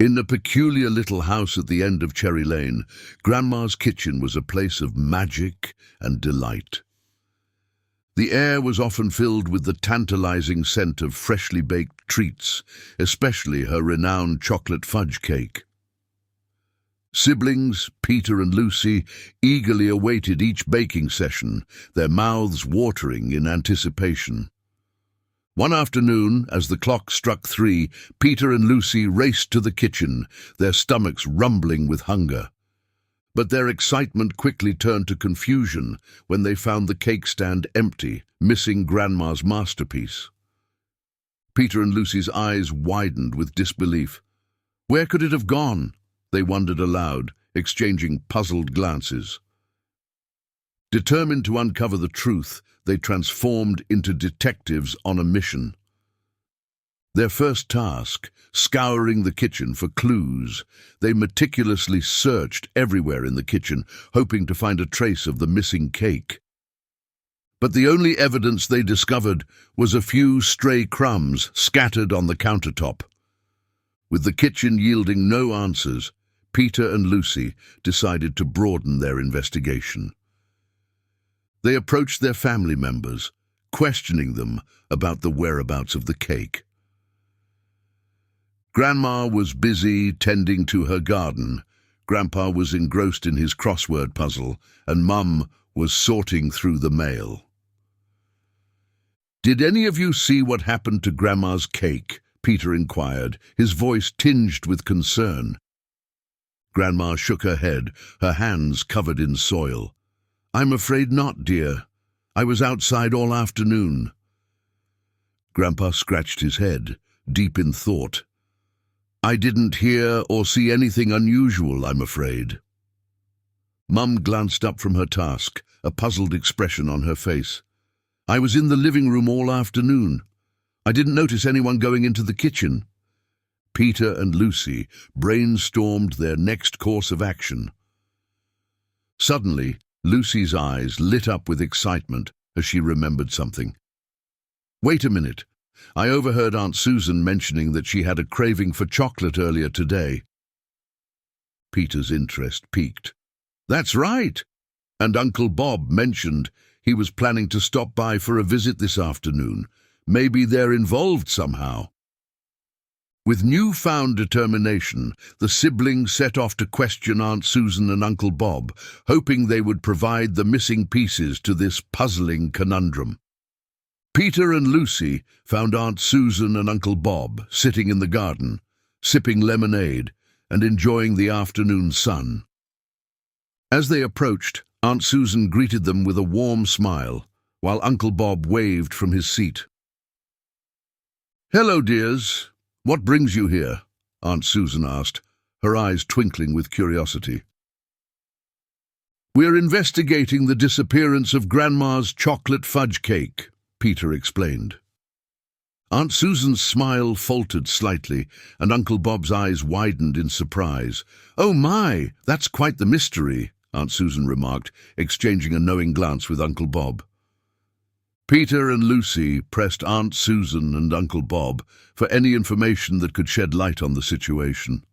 In the peculiar little house at the end of Cherry Lane, Grandma's kitchen was a place of magic and delight. The air was often filled with the tantalizing scent of freshly baked treats, especially her renowned chocolate fudge cake. Siblings, Peter and Lucy, eagerly awaited each baking session, their mouths watering in anticipation. One afternoon, as the clock struck 3, Peter and Lucy raced to the kitchen, their stomachs rumbling with hunger. But their excitement quickly turned to confusion when they found the cake stand empty, missing Grandma's masterpiece. Peter and Lucy's eyes widened with disbelief. Where could it have gone? They wondered aloud, exchanging puzzled glances. Determined to uncover the truth, they transformed into detectives on a mission. Their first task, scouring the kitchen for clues, they meticulously searched everywhere in the kitchen, hoping to find a trace of the missing cake. But the only evidence they discovered was a few stray crumbs scattered on the countertop. With the kitchen yielding no answers, Peter and Lucy decided to broaden their investigation. They approached their family members, questioning them about the whereabouts of the cake. Grandma was busy tending to her garden, Grandpa was engrossed in his crossword puzzle, and Mum was sorting through the mail. "Did any of you see what happened to Grandma's cake?" Peter inquired, his voice tinged with concern. Grandma shook her head, her hands covered in soil. "I'm afraid not, dear. I was outside all afternoon." Grandpa scratched his head, deep in thought. "I didn't hear or see anything unusual, I'm afraid." Mum glanced up from her task, a puzzled expression on her face. "I was in the living room all afternoon. I didn't notice anyone going into the kitchen." Peter and Lucy brainstormed their next course of action. Suddenly, Lucy's eyes lit up with excitement as she remembered something. "Wait a minute. I overheard Aunt Susan mentioning that she had a craving for chocolate earlier today." Peter's interest piqued. "That's right. And Uncle Bob mentioned he was planning to stop by for a visit this afternoon. Maybe they're involved somehow." With newfound determination, the siblings set off to question Aunt Susan and Uncle Bob, hoping they would provide the missing pieces to this puzzling conundrum. Peter and Lucy found Aunt Susan and Uncle Bob sitting in the garden, sipping lemonade and enjoying the afternoon sun. As they approached, Aunt Susan greeted them with a warm smile, while Uncle Bob waved from his seat. "Hello, dears. What brings you here?" Aunt Susan asked, her eyes twinkling with curiosity. "We're investigating the disappearance of Grandma's chocolate fudge cake," Peter explained. Aunt Susan's smile faltered slightly, and Uncle Bob's eyes widened in surprise. "Oh my, that's quite the mystery," Aunt Susan remarked, exchanging a knowing glance with Uncle Bob. Peter and Lucy pressed Aunt Susan and Uncle Bob for any information that could shed light on the situation.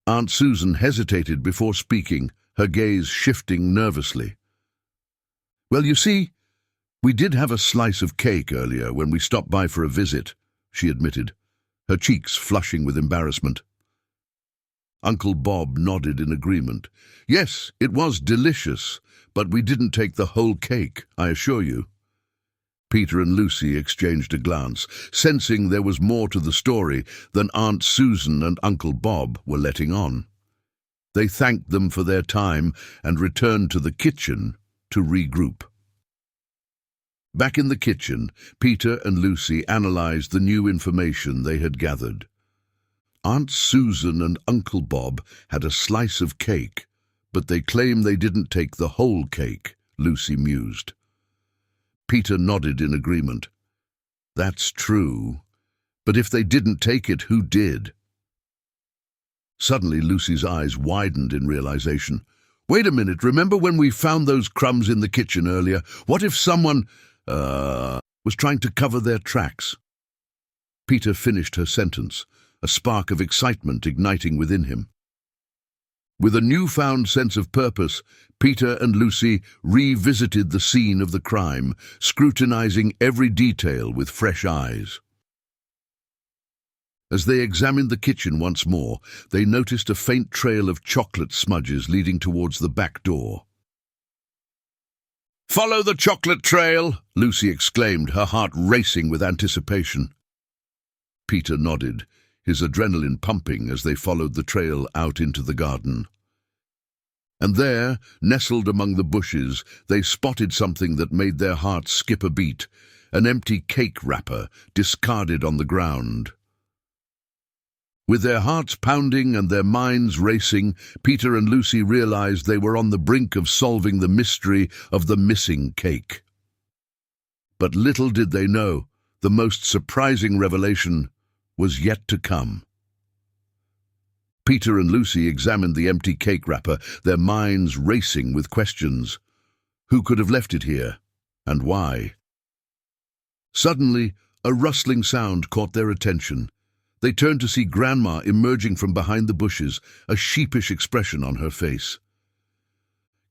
Aunt Susan hesitated before speaking, her gaze shifting nervously. "Well, you see, we did have a slice of cake earlier when we stopped by for a visit," she admitted, her cheeks flushing with embarrassment. Uncle Bob nodded in agreement. "Yes, it was delicious, but we didn't take the whole cake, I assure you." Peter and Lucy exchanged a glance, sensing there was more to the story than Aunt Susan and Uncle Bob were letting on. They thanked them for their time and returned to the kitchen to regroup. Back in the kitchen, Peter and Lucy analyzed the new information they had gathered. Aunt Susan and Uncle Bob had a slice of cake, but they claim they didn't take the whole cake, Lucy mused. Peter nodded in agreement. "That's true. But if they didn't take it, who did?" Suddenly, Lucy's eyes widened in realization. "Wait a minute, remember when we found those crumbs in the kitchen earlier? What if someone, was trying to cover their tracks?" Peter finished her sentence, a spark of excitement igniting within him. With a newfound sense of purpose, Peter and Lucy revisited the scene of the crime, scrutinizing every detail with fresh eyes. As they examined the kitchen once more, they noticed a faint trail of chocolate smudges leading towards the back door. "Follow the chocolate trail!" Lucy exclaimed, her heart racing with anticipation. Peter nodded, his adrenaline pumping as they followed the trail out into the garden. And there, nestled among the bushes, they spotted something that made their hearts skip a beat, an empty cake wrapper discarded on the ground. With their hearts pounding and their minds racing, Peter and Lucy realized they were on the brink of solving the mystery of the missing cake. But little did they know, the most surprising revelation was yet to come. Peter and Lucy examined the empty cake wrapper, their minds racing with questions. Who could have left it here, and why? Suddenly, a rustling sound caught their attention. They turned to see Grandma emerging from behind the bushes, a sheepish expression on her face.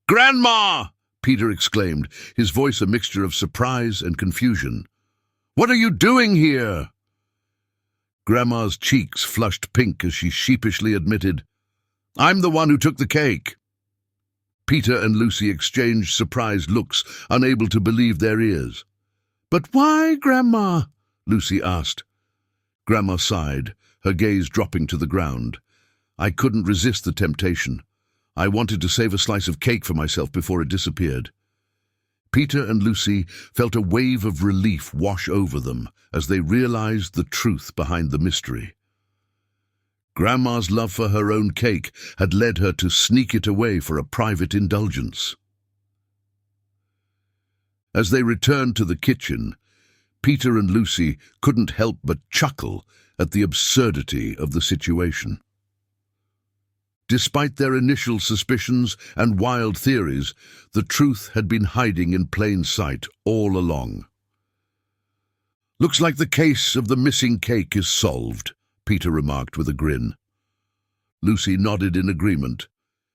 "Grandma!" Peter exclaimed, his voice a mixture of surprise and confusion. "What are you doing here?" Grandma's cheeks flushed pink as she sheepishly admitted, "I'm the one who took the cake." Peter and Lucy exchanged surprised looks, unable to believe their ears. "But why, Grandma?" Lucy asked. Grandma sighed, her gaze dropping to the ground. "I couldn't resist the temptation. I wanted to save a slice of cake for myself before it disappeared." Peter and Lucy felt a wave of relief wash over them as they realized the truth behind the mystery. Grandma's love for her own cake had led her to sneak it away for a private indulgence. As they returned to the kitchen, Peter and Lucy couldn't help but chuckle at the absurdity of the situation. Despite their initial suspicions and wild theories, the truth had been hiding in plain sight all along. "Looks like the case of the missing cake is solved," Peter remarked with a grin. Lucy nodded in agreement.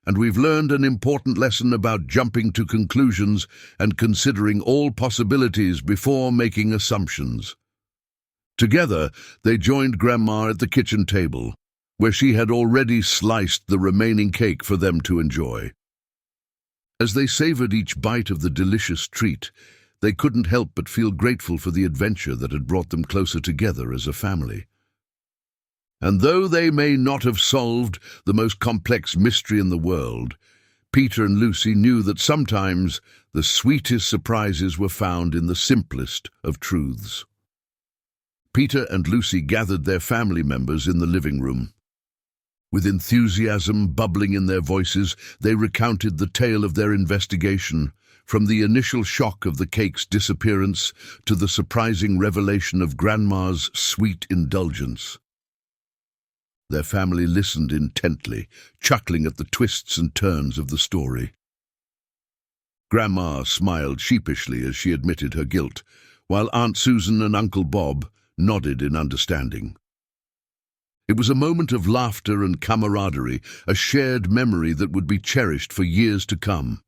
"And we've learned an important lesson about jumping to conclusions and considering all possibilities before making assumptions." Together, they joined Grandma at the kitchen table, where she had already sliced the remaining cake for them to enjoy. As they savored each bite of the delicious treat, they couldn't help but feel grateful for the adventure that had brought them closer together as a family. And though they may not have solved the most complex mystery in the world, Peter and Lucy knew that sometimes the sweetest surprises were found in the simplest of truths. Peter and Lucy gathered their family members in the living room. With enthusiasm bubbling in their voices, they recounted the tale of their investigation, from the initial shock of the cake's disappearance to the surprising revelation of Grandma's sweet indulgence. Their family listened intently, chuckling at the twists and turns of the story. Grandma smiled sheepishly as she admitted her guilt, while Aunt Susan and Uncle Bob nodded in understanding. It was a moment of laughter and camaraderie, a shared memory that would be cherished for years to come.